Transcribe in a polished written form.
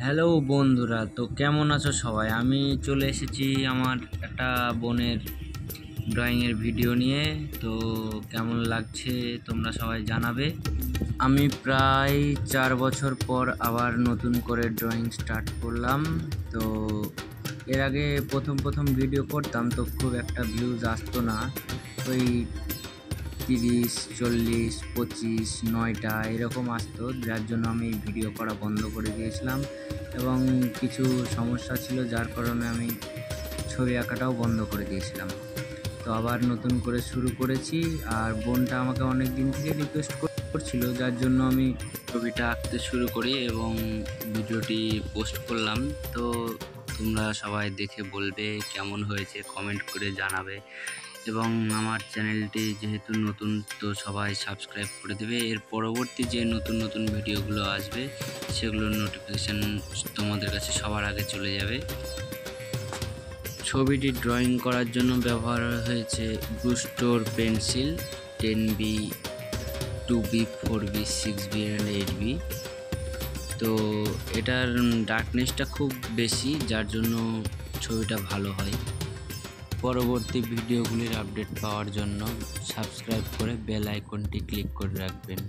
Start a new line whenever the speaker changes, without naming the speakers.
Hello বন্ধুরা, তো কেমন আছো সবাই? আমি চলে এসেছি আমার একটা বোনের ড্রয়িংয়ের ভিডিও নিয়ে। তো কেমন লাগছে তোমরা সবাই জানাবে। আমি প্রায় 4 বছর পর আবার নতুন করে ড্রয়িং স্টার্ট করলাম। তো এর আগে প্রথম ভিডিও করতাম, তো খুব একটা ভিউজ আসতো না। ওই 30, 40, 25, 9টা এরকম আসতো, যার জন্য আমি ভিডিও করা বন্ধ করে দিয়েছিলাম। এবং কিছু সমস্যা ছিল, যার কারণে আমি ছবি আঁকাটাও বন্ধ করে দিয়েছিলাম। তো আবার নতুন করে শুরু করেছি। আর বোনটা আমাকে অনেক দিন থেকে রিকোয়েস্ট করছিল, যার জন্য আমি ছবিটা আঁকতে শুরু করি এবং ভিডিওটি পোস্ট করলাম। তো তোমরা সবাই দেখে বলবে কেমন হয়েছে, কমেন্ট করে জানাবে। এবং আমার চ্যানেলটি যেহেতু নতুন, তো সবাই সাবস্ক্রাইব করে দেবে। এর পরবর্তী যে নতুন ভিডিওগুলো আসবে সেগুলোর নোটিফিকেশান তোমাদের কাছে সবার আগে চলে যাবে। ছবিটি ড্রয়িং করার জন্য ব্যবহার হয়েছে ব্রুস্টোর pencil 10B, 2B, 4B, 6B and 8B। তো এটার ডার্কনেসটা খুব বেশি, যার জন্য ছবিটা ভালো হয়। পরবর্তী ভিডিওগুলির আপডেট পাওয়ার জন্য সাবস্ক্রাইব করে বেল আইকনটি ক্লিক করে রাখবেন।